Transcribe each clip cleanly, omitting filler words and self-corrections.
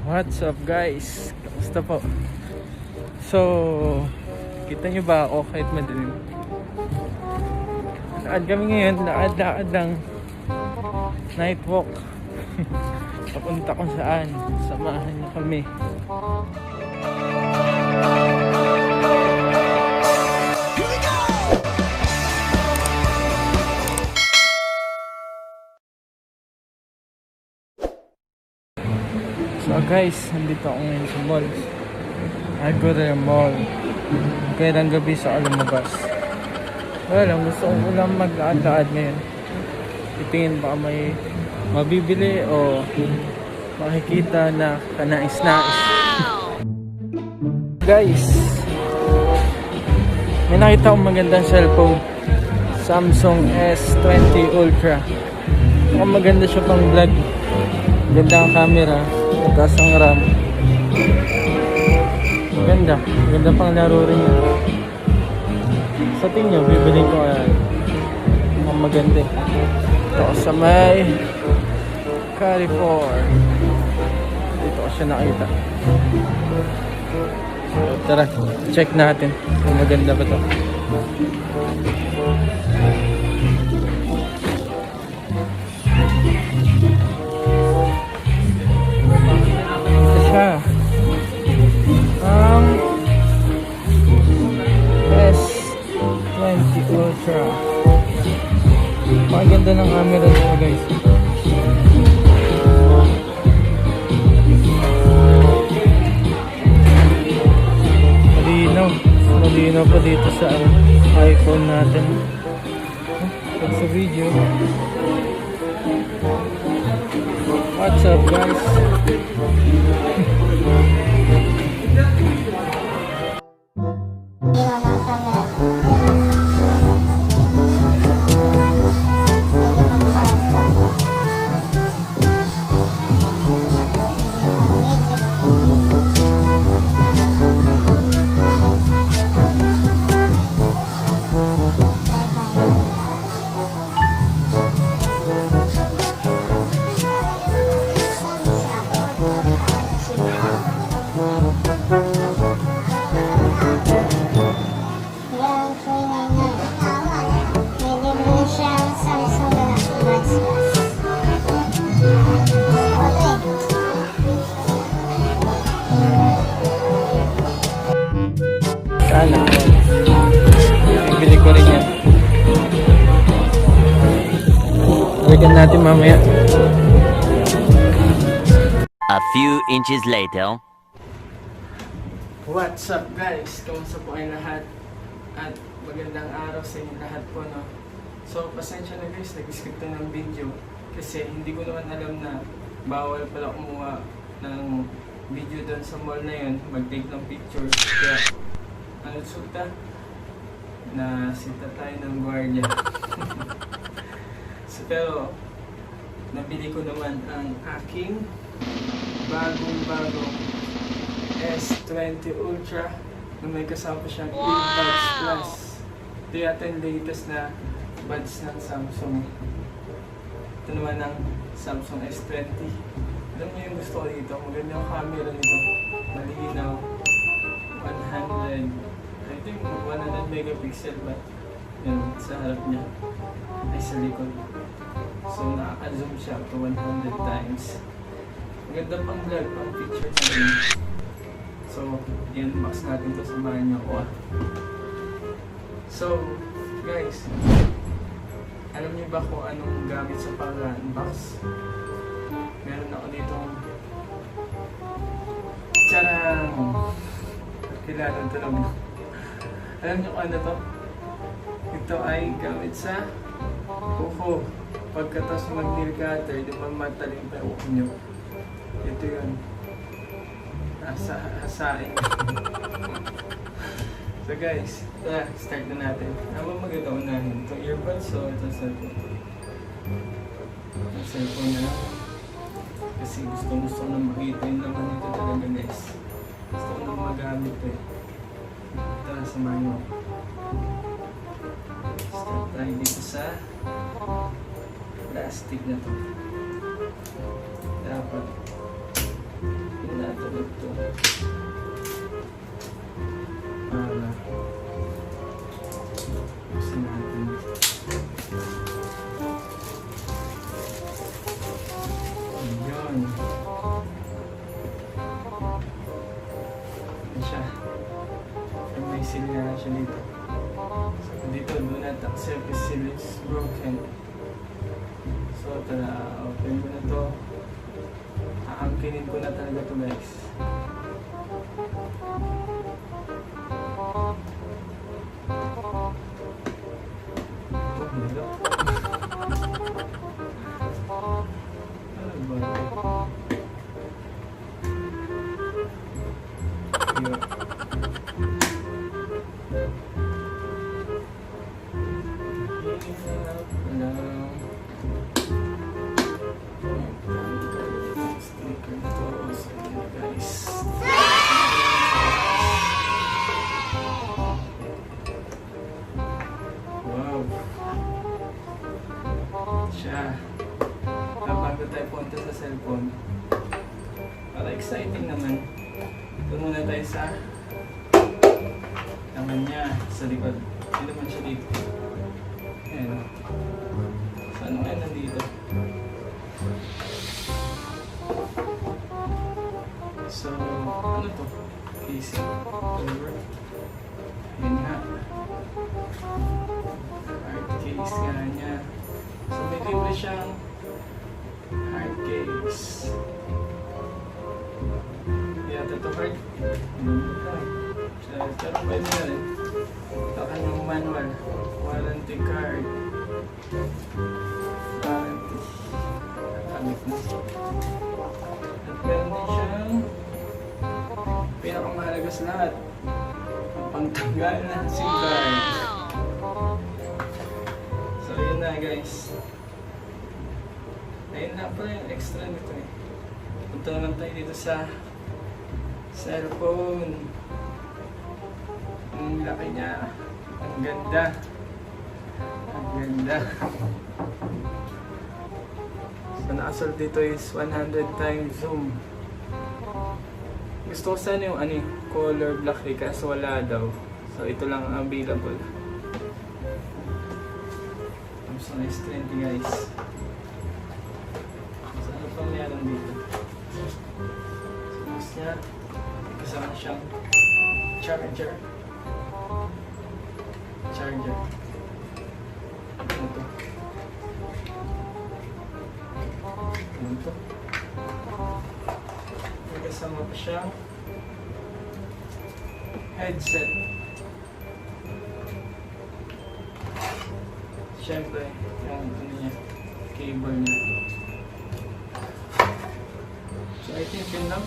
What's up guys? Kamusta po? So, kita nyo ba ako kahit madilim? Lakad kami ngayon, lakad lang. Night walk. Papunta kung saan. Samahan nyo kami. So guys, nandito ako ngayon sa mall. I go to the mall. Kaya lang gabi sa lumabas. Wala lang, gusto ko lang maglaad-laad ngayon. Itingin baka may mabibili o makikita na kanais-nais. Guys, may nakita akong magandang cellphone. Samsung S20 Ultra. Mukhang maganda siya pang vlog. Ganda ang camera. Taas ang RAM. Ganda. Ganda pang laro rin yun. Sa tingin nyo, bibili ko ang maganda. Ito ako sa may Carrefour. Dito ko siya nakita. So tara, check natin kung maganda ba ito. S20 Ultra. Maganda ng camera nito guys. Malinaw pa dito sa iPhone natin. Pag sa video. What's up guys? Sana bili ko rin yan. Balikan natin mamaya. A few inches later. What's up guys? Kamusta po kayo lahat? At magandang araw sa inyo lahat po, no? So pasensya na guys, nag-skip to ng video kasi hindi ko naman alam na bawal pala kumuha ng video doon sa mall na yun, mag-take ng pictures. Kaya ano suta? Nasita tayo ng guardia. So pero nabili ko naman ang aking bagong S20 Ultra na may kasama siyang earbuds plus. Ito yata yung latest na buds ng Samsung. Ito naman ang Samsung S20. Alam niyo yung gusto ko dito, maganda yung camera nito, malinaw, 100 megapixel ba? Yan, sa harap niya ay sa likod. So nakaka-zoom siya to 100 times. Maganda pang vlog, pang picture na rin. So, yan, box natin to, samahan niyo ako. So, guys, alam niyo ba kung anong gamit sa pang-unbox? Meron ako dito charang! Kilala ito lang. Alam niyo kung ano to? Ito ay gamit sa kuko. Pagkatapos mag-nail cutter, di ba matalim pa yung nyo? Ito yun. Hasain. So guys, start na natin. Habang maganda unahin. Ito earbuds, so ito cellphone. Ang cellphone na lang. Kasi gusto na makita yung naman ito talaga guys. Gusto ko na magamit eh. Tara, samahan nyo. Start tayo dito sa plastic na to. Dapat seal nga siya dito. So dito, do not accept if seal is broken. So tara, open ko na to. Aangkinin ko na talaga to guys. Oh, hello. Ano ba ito? Siya. Bago tayo punta sa cellphone, para exciting naman, ito muna tayo sa naman niya sa likod. Hindi naman siya dito. Ayan. So ano nga nandito? So ano to? Casing. Cover. Ayan nga. Hard case nga niya. So may libre siyang hard case. Kaya ito hard. Pero pwede na rin. Ito kanyang manual. Warranty card. Warranty. Nakamit na. At meron din siyang pinakamahalaga sa lahat. Ang pangtanggal na SIM card. So yun na guys. Ayun na pala yung extra nito eh. Punta naman tayo dito sa cellphone. Ang laki niya. Ang ganda. Ang ganda. So nakasol dito is 100 times zoom. Gusto ko sana yung color black eh, kaso wala daw. So ito lang ang available. So S20 guys. So ano pang meron dito? So mas niya, kasama siyang charger. Ano to? Ano to? May kasama pa siyang headset. Siyempre, yung niya, cable niya. So I think yun lang.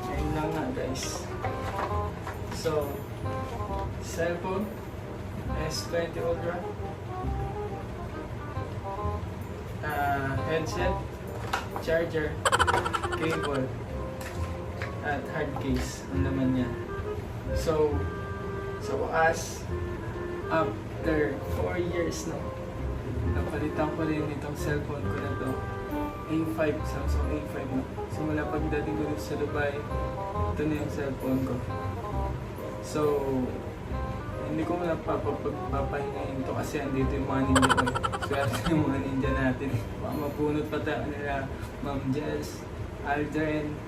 Ayun lang nga guys. So, cellphone, S20 Ultra, headset, charger, cable, at hard case ang laman niya. So sa wakas, after 4 years na, napalitan ko rin itong cellphone ko na to. A5, Samsung A5 no. Simula pagdating ko dito sa Dubai, ito na yung cellphone ko. So, hindi ko na papahingayin to kasi andito yung mga ninja ko. Swerte yung mga ninja natin. Mapunot pa tayo nila Ma'am Jess, Aldrin,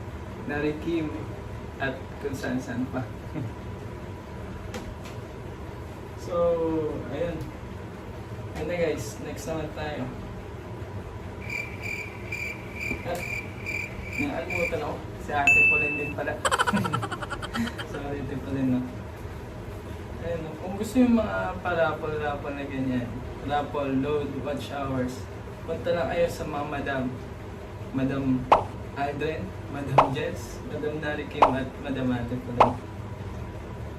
Narikim, at kung saan-saan pa. So, ayun. Ayun na guys, next naman tayo. At, nakalimutan ako. Si ate po rin din pala. Sorry, ate po rin no. Ayun, kung gusto yung mga parapol-rapol na ganyan, rapol, load, watch hours, punta lang kayo sa mga Madam Aldrin, Madam Jess, Madam Narikim, at Madam Ate po rin.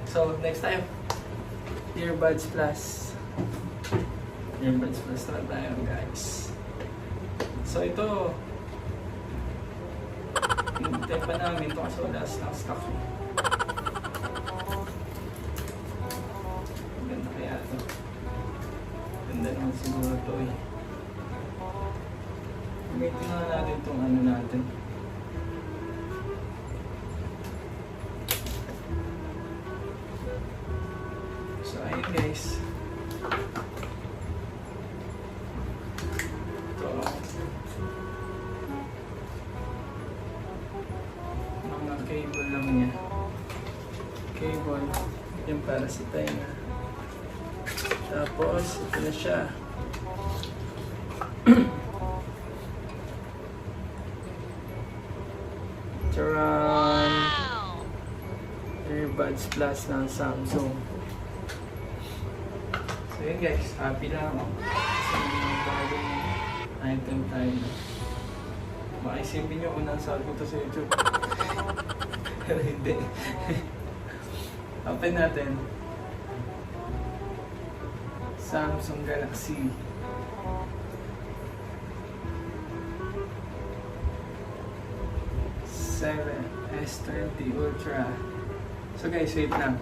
So, next time, Earbuds Plus. Earbuds Plus naman tayo guys. So ito, hintay pa namin ito kasi wala silang stock. Ganda kaya ito. Ganda naman siguro ito eh. Gamitin na natin itong ano natin. So ayun guys. Ito. Mga cable lang niya. Cable. Yung para sa tenga. Tapos, ito na siya. Charan! Earbuds Plus ng Samsung. So yun guys, happy na ako. Kasi may bagong item tayo na. Baka isipin nyo kung nasaan ko to sa YouTube. Pero hindi. Open natin. Samsung Galaxy. S20 Ultra. So guys, wait lang.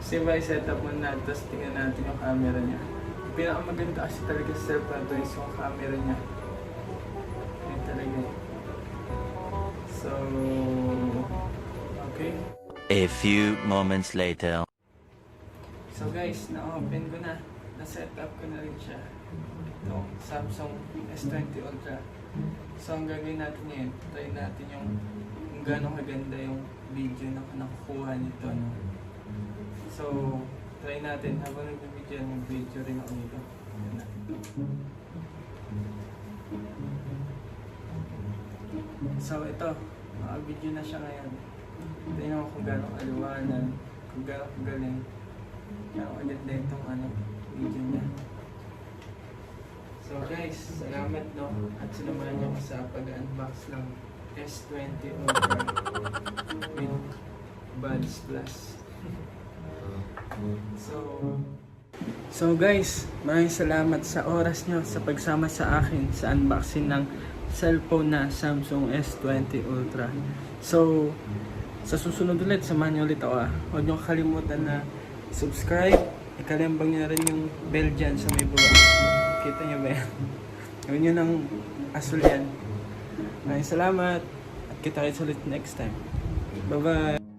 Kasi ba i-setup muna natin, tapos tingnan natin yung camera niya. Yung pinakamaganda kasi talaga sa cellphone to is yung camera niya. Ayun talaga. So, okay. A few moments later. So guys, na-open ko na. Na-setup ko na rin siya. Ito, Samsung S20 Ultra. So ang gagawin natin ngayon, try natin yung kung gano'ng kaganda yung video na nakukuha nito. No? So, try natin. Habang nag-video, mag-video rin ako nito. So ito, maka-video na siya ngayon. Tingnan mo kung gano'ng aliwanan, kung gano'ng kagaling, gano'ng kaganda itong video niya. So guys, salamat no at sinamahan niyo ako sa pag-unbox ng S20 Ultra with Buds Plus. So guys, maraming salamat sa oras niyo sa pagsama sa akin sa unboxing ng cellphone na Samsung S20 Ultra. So, sa susunod ulit, samahan niyo ulit ako. Huwag niyo kalimutan na subscribe. Ikalimbang niyo rin yung bell dyan sa may baba. Kita niyo ba yan? Gawin niyo ng asul yan. Maraming salamat. At kita-kits ulit next time. Bye-bye!